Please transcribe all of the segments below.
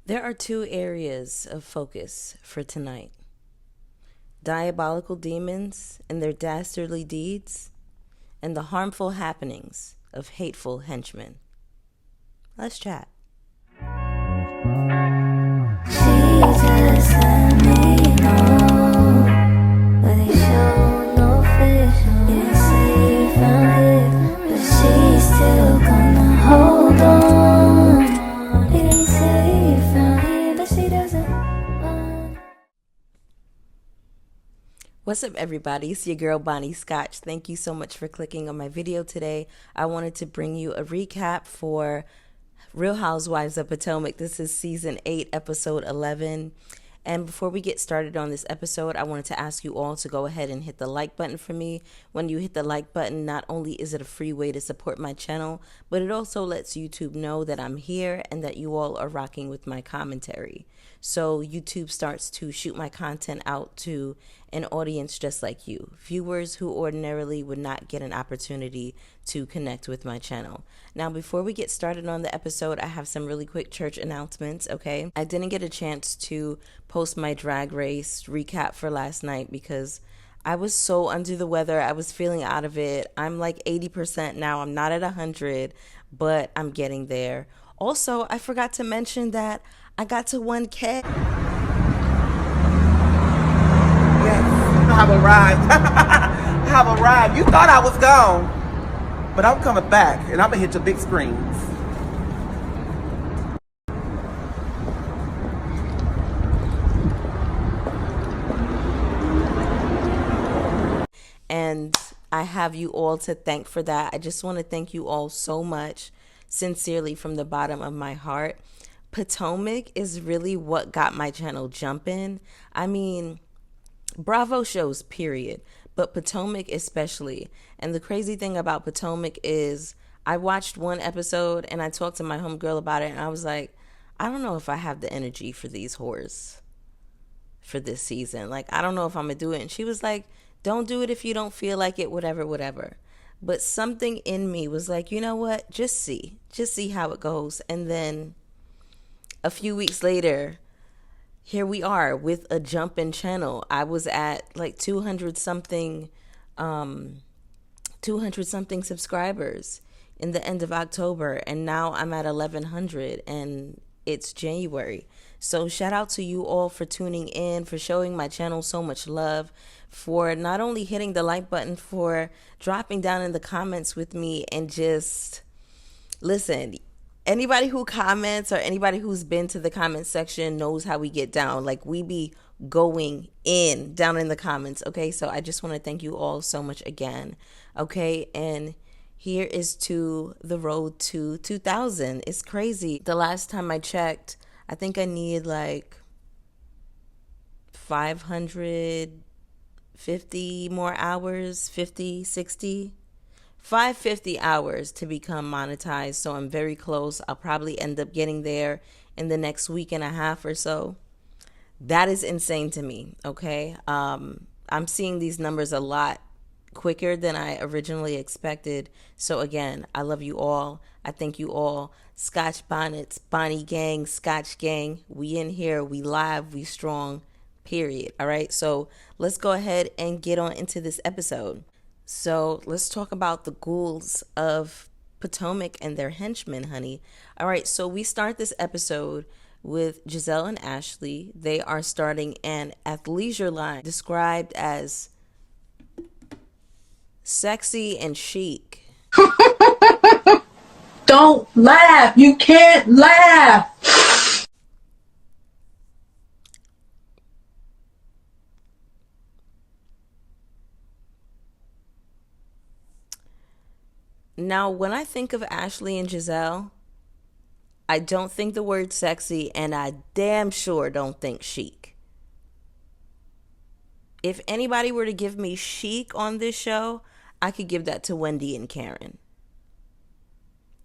There are two areas of focus for tonight: diabolical demons and their dastardly deeds, and the harmful happenings of hateful henchmen. Let's chat. She just let me know, but they show no fish. Didn't say you found it, but she's still gonna hold on. Didn't say you found it, but she doesn't want. What's up, everybody? It's your girl, Bonnie Scotch. Thank you so much for clicking on my video today. I wanted to bring you a recap for Real Housewives of Potomac. This is season 8, episode 11. And before we get started on this episode, I wanted to ask you all to go ahead and hit the like button for me. When you hit the like button, not only is it a free way to support my channel, but it also lets YouTube know that I'm here and that you all are rocking with my commentary. So YouTube starts to shoot my content out to an audience just like you, viewers who ordinarily would not get an opportunity to connect with my channel. Now, before we get started on the episode, I have some really quick church announcements, okay? I didn't get a chance to post my drag race recap for last night because I was so under the weather. I was feeling out of it. I'm like 80% now. I'm not at 100, but I'm getting there. Also, I forgot to mention that I got to 1K. Yes, I have arrived. I have arrived. You thought I was gone, but I'm coming back, and I'm gonna hit your big screens. And I have you all to thank for that. I just want to thank you all so much, sincerely, from the bottom of my heart. Potomac is really what got my channel jumping. I mean, Bravo shows, period, but Potomac especially. And the crazy thing about Potomac is I watched one episode and I talked to my homegirl about it, and I was like, I don't know if I have the energy for these whores for this season. Like, I don't know if I'm gonna do it. And she was like, don't do it if you don't feel like it, whatever, whatever. But something in me was like, you know what? Just see how it goes. And then a few weeks later, here we are with a jump in channel. I was at like 200 something subscribers in the end of October, and now I'm at 1100 and it's January. So shout out to you all for tuning in, for showing my channel so much love, for not only hitting the like button, for dropping down in the comments with me and just listen. Anybody who comments or anybody who's been to the comment section knows how we get down. Like, we be going in down in the comments. Okay, so I just want to thank you all so much again. Okay, and here is to the road to 2000. It's crazy. The last time I checked, I think I need like 550 more hours, 50, 60. 550 hours to become monetized. So I'm very close. I'll probably end up getting there in the next week and a half or so. That is insane to me. Okay. I'm seeing these numbers a lot quicker than I originally expected. So again, I love you all. I thank you all. Scotch Bonnets, Bonnie Gang, Scotch Gang. We in here. We live. We strong. Period. All right. So let's go ahead and get on into this episode. So let's talk about the ghouls of Potomac and their henchmen, honey. All right, so we start this episode with Gizelle and Ashley. They are starting an athleisure line described as sexy and chic. Don't laugh. You can't laugh. Now, when I think of Ashley and Gizelle, I don't think the word sexy, and I damn sure don't think chic. If anybody were to give me chic on this show, I could give that to Wendy and Karen.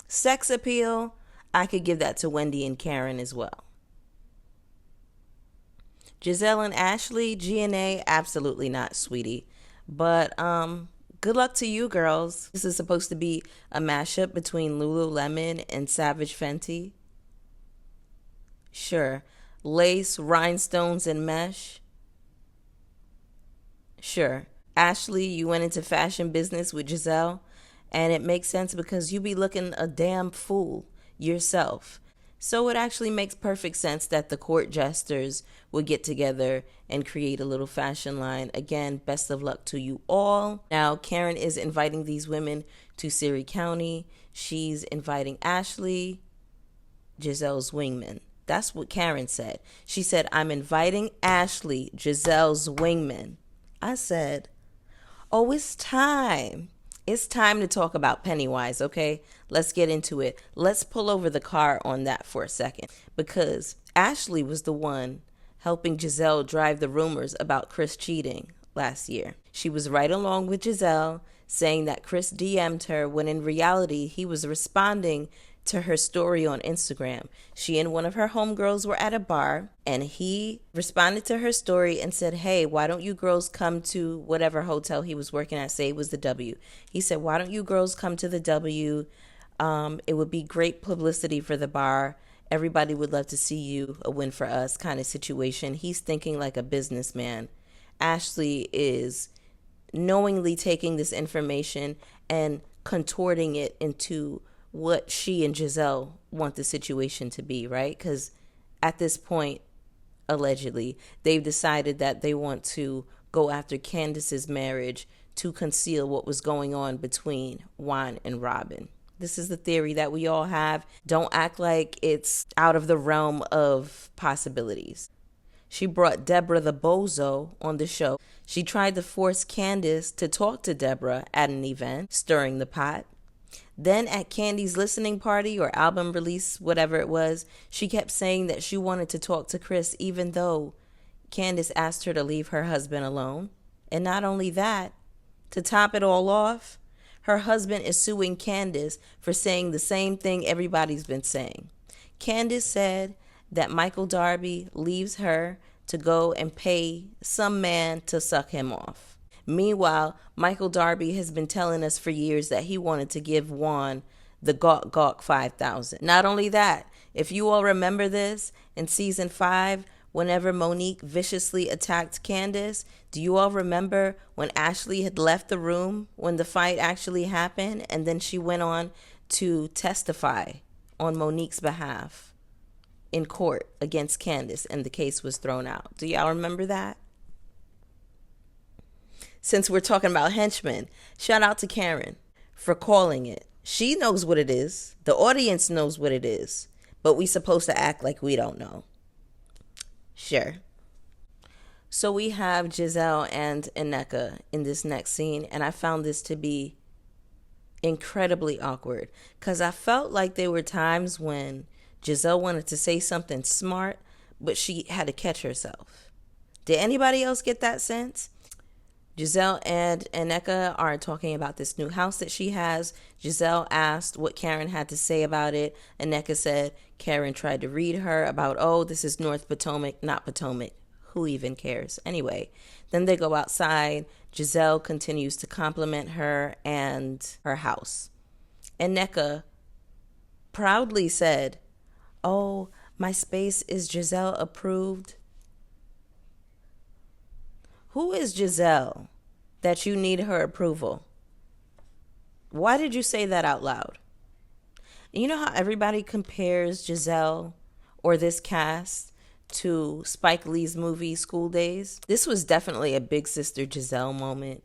Sex appeal, I could give that to Wendy and Karen as well. Gizelle and Ashley, G&A, absolutely not, sweetie. But good luck to you, girls. This is supposed to be a mashup between Lululemon and Savage Fenty. Sure. Lace, rhinestones, and mesh? Sure. Ashley, you went into fashion business with Gizelle, and it makes sense because you be looking a damn fool yourself. So it actually makes perfect sense that the court jesters would get together and create a little fashion line. Again, best of luck to you all. Now, Karen is inviting these women to Surry County. She's inviting Ashley, Gizelle's wingman. That's what Karen said. She said, I'm inviting Ashley, Gizelle's wingman. I said, oh, it's time. It's time to talk about Pennywise, okay? Let's get into it. Let's pull over the car on that for a second, because Ashley was the one helping Gizelle drive the rumors about Chris cheating last year. She was right along with Gizelle, saying that Chris DM'd her when in reality he was responding to her story on Instagram. She and one of her homegirls were at a bar, and he responded to her story and said, hey, why don't you girls come to whatever hotel he was working at? Say it was the W. He said, why don't you girls come to the W? It would be great publicity for the bar. Everybody would love to see you, a win for us kind of situation. He's thinking like a businessman. Ashley is knowingly taking this information and contorting it into what she and Gizelle want the situation to be, right? Because at this point, allegedly, they've decided that they want to go after Candace's marriage to conceal what was going on between Juan and Robin. This is the theory that we all have. Don't act like it's out of the realm of possibilities. She brought Deborah the bozo on the show. She tried to force Candace to talk to Deborah at an event, stirring the pot. Then at Candy's listening party or album release, whatever it was, she kept saying that she wanted to talk to Chris even though Candace asked her to leave her husband alone. And not only that, to top it all off, her husband is suing Candace for saying the same thing everybody's been saying. Candace said that Michael Darby leaves her to go and pay some man to suck him off. Meanwhile, Michael Darby has been telling us for years that he wanted to give Juan the Gawk Gawk 5,000. Not only that, if you all remember this, in season 5, whenever Monique viciously attacked Candace, do you all remember when Ashley had left the room when the fight actually happened, and then she went on to testify on Monique's behalf in court against Candace, and the case was thrown out? Do y'all remember that? Since we're talking about henchmen, shout out to Karen for calling it. She knows what it is. The audience knows what it is. But we supposed to act like we don't know. Sure. So we have Gizelle and Nneka in this next scene, and I found this to be incredibly awkward because I felt like there were times when Gizelle wanted to say something smart, but she had to catch herself. Did anybody else get that sense? Gizelle and Nneka are talking about this new house that she has. Gizelle asked what Karen had to say about it. Nneka said Karen tried to read her about, oh, this is North Potomac, not Potomac. Who even cares? Anyway, then they go outside. Gizelle continues to compliment her and her house. Nneka proudly said, oh, my space is Gizelle approved. Who is Gizelle that you need her approval? Why did you say that out loud? You know how everybody compares Gizelle or this cast to Spike Lee's movie School Days? This was definitely a big sister Gizelle moment.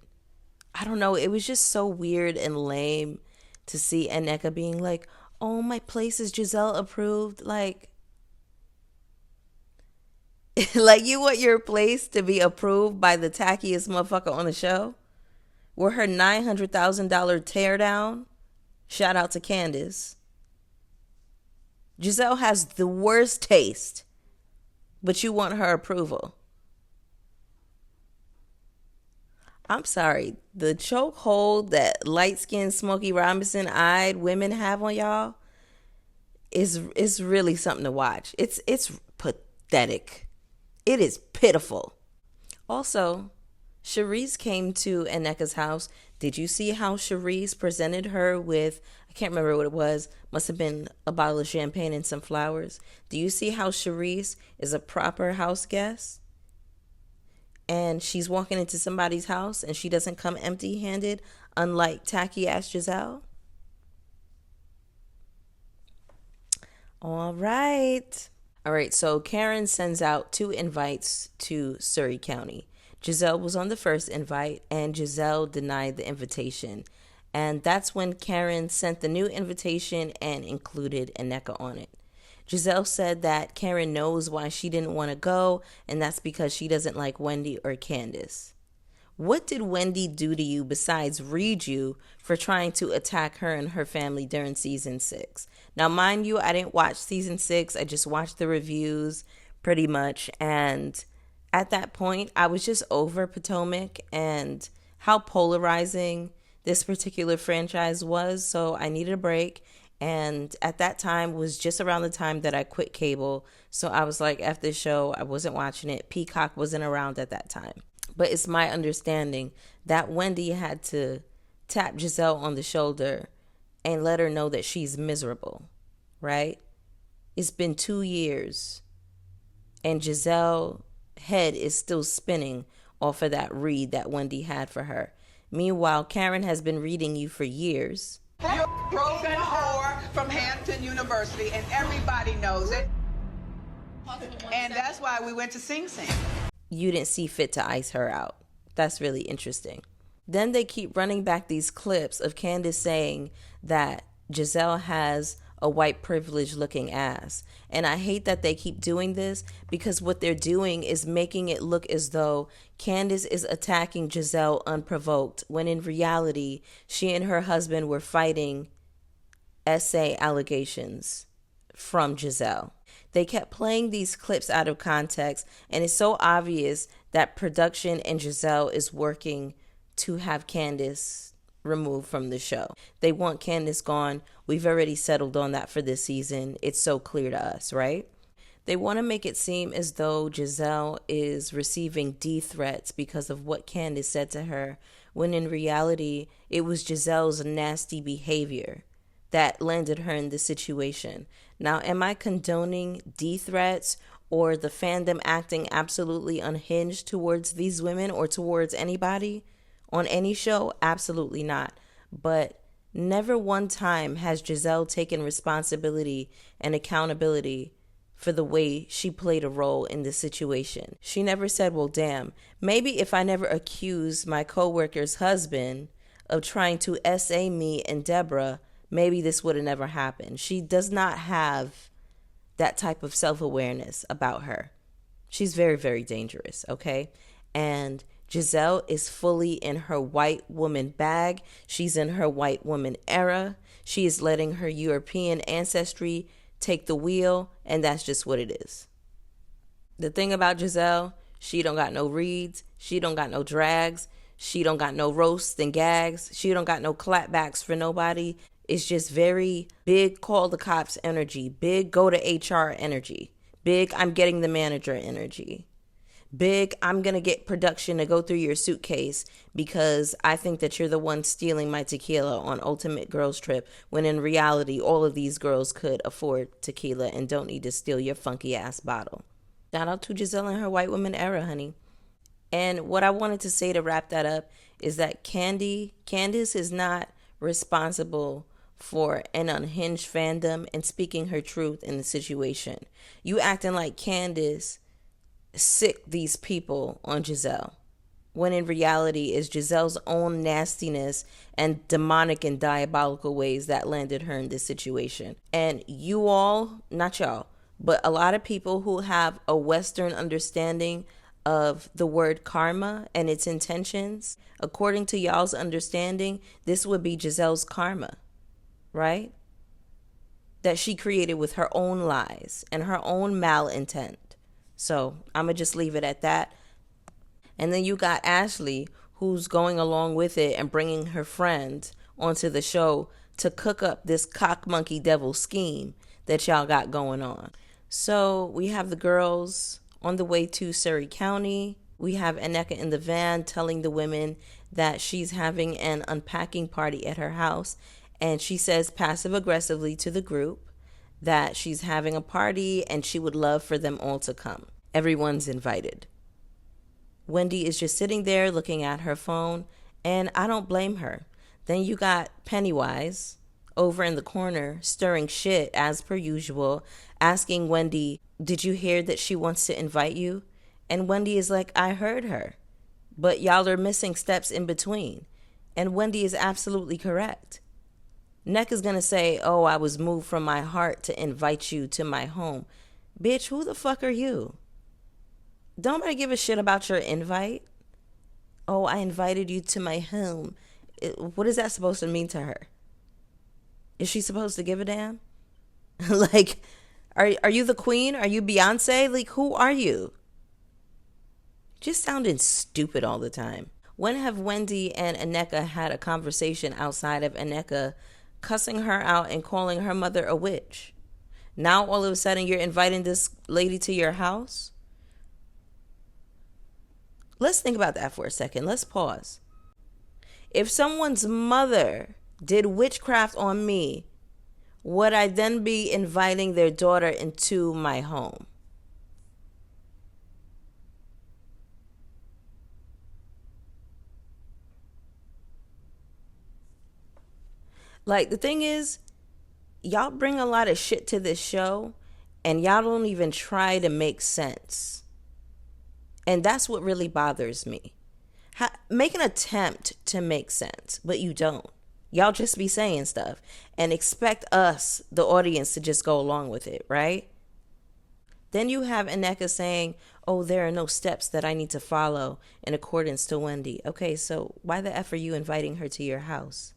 I don't know. It was just so weird and lame to see Nneka being like, oh, my place is Gizelle approved. Like you want your place to be approved by the tackiest motherfucker on the show? With her $900,000 teardown? Shout out to Candace. Gizelle has the worst taste, but you want her approval. I'm sorry. The chokehold that light-skinned, Smokey Robinson-eyed women have on y'all is really something to watch. It's pathetic. It is pitiful. Also, Charisse came to Nneka's house. Did you see how Charisse presented her with, I can't remember what it was, must have been a bottle of champagne and some flowers. Do you see how Charisse is a proper house guest? And she's walking into somebody's house and she doesn't come empty-handed, unlike tacky ass Gizelle? All right. All right, so Karen sends out 2 invites to Surry County. Gizelle was on the first invite and Gizelle denied the invitation. And that's when Karen sent the new invitation and included Nneka on it. Gizelle said that Karen knows why she didn't want to go, and that's because she doesn't like Wendy or Candace. What did Wendy do to you besides read you for trying to attack her and her family during season 6? Now, mind you, I didn't watch season 6. I just watched the reviews pretty much. And at that point, I was just over Potomac and how polarizing this particular franchise was. So I needed a break. And at that time was just around the time that I quit cable. So I was like, F this show. I wasn't watching it. Peacock wasn't around at that time. But it's my understanding that Wendy had to tap Gizelle on the shoulder and let her know that she's miserable, right? It's been 2 years and Gizelle's head is still spinning off of that read that Wendy had for her. Meanwhile, Karen has been reading you for years. You're a broken whore from Hampton University, and everybody knows it. And that's why we went to Sing Sing. You didn't see fit to ice her out. That's really interesting. Then they keep running back these clips of Candace saying that Gizelle has a white privilege looking ass. And I hate that they keep doing this because what they're doing is making it look as though Candace is attacking Gizelle unprovoked, when in reality, she and her husband were fighting essay allegations from Gizelle. They kept playing these clips out of context, and it's so obvious that production and Gizelle is working to have Candace removed from the show. They want Candace gone. We've already settled on that for this season. It's so clear to us, right? They want to make it seem as though Gizelle is receiving death threats because of what Candace said to her, when in reality, it was Gizelle's nasty behavior that landed her in this situation. Now, am I condoning death threats or the fandom acting absolutely unhinged towards these women or towards anybody on any show? Absolutely not. But never one time has Gizelle taken responsibility and accountability for the way she played a role in this situation. She never said, well, damn, maybe if I never accused my coworker's husband of trying to SA me and Deborah, maybe this would have never happened. She does not have that type of self-awareness about her. She's very, very dangerous, okay? And Gizelle is fully in her white woman bag. She's in her white woman era. She is letting her European ancestry take the wheel, and that's just what it is. The thing about Gizelle, she don't got no reads. She don't got no drags. She don't got no roasts and gags. She don't got no clapbacks for nobody. It's just very big call the cops energy, big go to HR energy, big I'm getting the manager energy, big I'm going to get production to go through your suitcase because I think that you're the one stealing my tequila on Ultimate Girls Trip, when in reality, all of these girls could afford tequila and don't need to steal your funky ass bottle. Shout out to Gizelle and her white woman era, honey. And what I wanted to say to wrap that up is that Candace is not responsible for an unhinged fandom and speaking her truth in the situation. You acting like Candace sick these people on Gizelle, when in reality is Gizelle's own nastiness and demonic and diabolical ways that landed her in this situation. And you all, not y'all, but a lot of people who have a Western understanding of the word karma and its intentions, according to y'all's understanding, this would be Gizelle's karma, right? That she created with her own lies and her own malintent. So I'm going to just leave it at that. And then you got Ashley, who's going along with it and bringing her friend onto the show to cook up this cock monkey devil scheme that y'all got going on. So we have the girls on the way to Surry County. We have Nneka in the van telling the women that she's having an unpacking party at her house. And she says passive aggressively to the group that she's having a party and she would love for them all to come. Everyone's invited. Wendy is just sitting there looking at her phone, and I don't blame her. Then you got Pennywise over in the corner stirring shit as per usual, asking Wendy, did you hear that she wants to invite you? And Wendy is like, I heard her, but y'all are missing steps in between. And Wendy is absolutely correct. Neck is going to say, oh, I was moved from my heart to invite you to my home. Bitch, who the fuck are you? Don't nobody give a shit about your invite. Oh, I invited you to my home. What is that supposed to mean to her? Is she supposed to give a damn? Like, are you the queen? Are you Beyonce? Like, who are you? Just sounding stupid all the time. When have Wendy and Nneka had a conversation outside of Nneka cussing her out and calling her mother a witch? Now all of a sudden you're inviting this lady to your house? Let's think about that for a second. Let's pause. If someone's mother did witchcraft on me, would I then be inviting their daughter into my home? Like, the thing is, y'all bring a lot of shit to this show and y'all don't even try to make sense. And that's what really bothers me. Make an attempt to make sense, but you don't. Y'all just be saying stuff and expect us, the audience, to just go along with it, right? Then you have Nneka saying, oh, there are no steps that I need to follow in accordance to Wendy. Okay, so why the F are you inviting her to your house?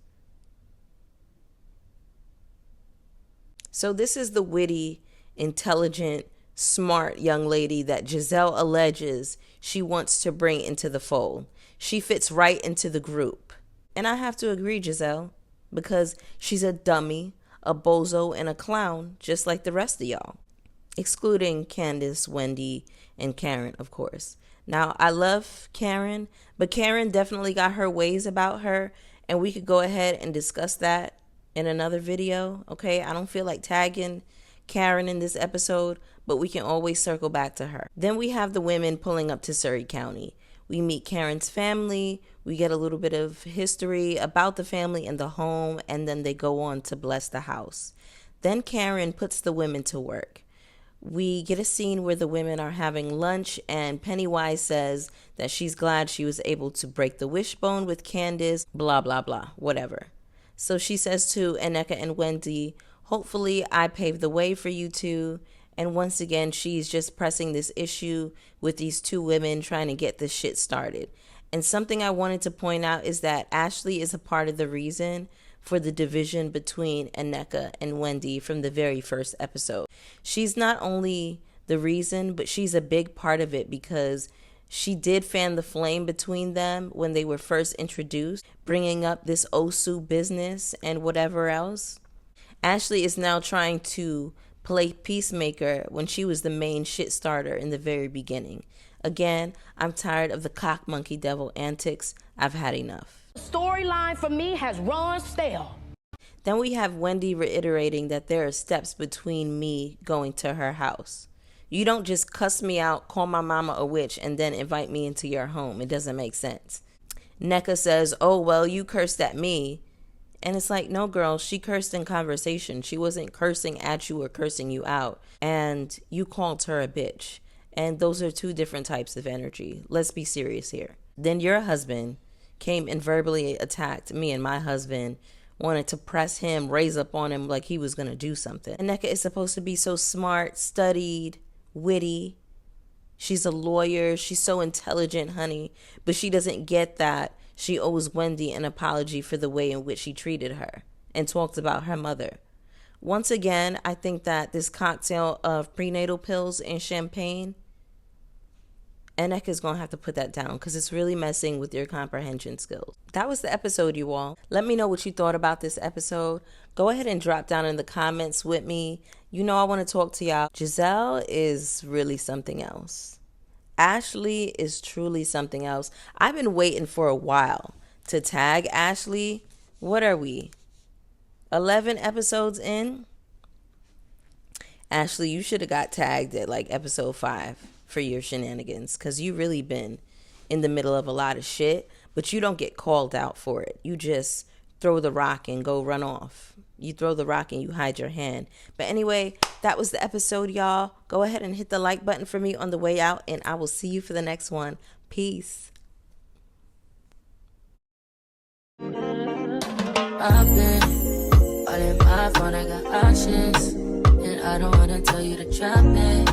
So this is the witty, intelligent, smart young lady that Gizelle alleges she wants to bring into the fold. She fits right into the group. And I have to agree, Gizelle, because she's a dummy, a bozo, and a clown, just like the rest of y'all. Excluding Candace, Wendy, and Karen, of course. Now, I love Karen, but Karen definitely got her ways about her, and we could go ahead and discuss that in another video, okay? I don't feel like tagging Karen in this episode, but we can always circle back to her. Then we have the women pulling up to Surry County. We meet Karen's family. We get a little bit of history about the family and the home, and then they go on to bless the house. Then Karen puts the women to work. We get a scene where the women are having lunch, and Pennywise says that she's glad she was able to break the wishbone with Candace, blah, blah, blah, whatever. So she says to Nneka and Wendy, hopefully I paved the way for you two. And once again, she's just pressing this issue with these two women trying to get this shit started. And something I wanted to point out is that Ashley is a part of the reason for the division between Nneka and Wendy from the very first episode. She's not only the reason, but she's a big part of it because she did fan the flame between them when they were first introduced, bringing up this Osu business and whatever else. Ashley is now trying to play peacemaker when she was the main shit starter in the very beginning. Again, I'm tired of the cock monkey devil antics. I've had enough. The storyline for me has run stale. Then we have Wendy reiterating that there are steps between me going to her house. You don't just cuss me out, call my mama a witch, and then invite me into your home. It doesn't make sense. Nneka says, oh, well, you cursed at me. And it's like, no, girl, she cursed in conversation. She wasn't cursing at you or cursing you out. And you called her a bitch. And those are two different types of energy. Let's be serious here. Then your husband came and verbally attacked me and my husband, wanted to press him, raise up on him like he was going to do something. Nneka is supposed to be so smart, studied, witty. She's a lawyer. She's so intelligent, honey. But she doesn't get that she owes Wendy an apology for the way in which she treated her and talked about her mother. Once again, I think that this cocktail of prenatal pills and champagne, Nneka's going to have to put that down because it's really messing with your comprehension skills. That was the episode, you all. Let me know what you thought about this episode. Go ahead and drop down in the comments with me. You know I want to talk to y'all. Gizelle is really something else. Ashley is truly something else. I've been waiting for a while to tag Ashley. What are we? 11 episodes in? Ashley, you should have got tagged at like episode 5 for your shenanigans, because you really been in the middle of a lot of shit, but you don't get called out for it. You just throw the rock and go run off. You throw the rock and you hide your hand. But anyway, that was the episode, y'all. Go ahead and hit the like button for me on the way out, and I will see you for the next one. Peace. I've been all in my phone, I got options, and I don't wanna tell you to drop it,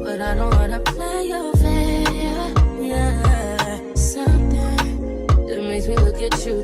but I don't wanna play your fair, yeah. Something that makes me look at you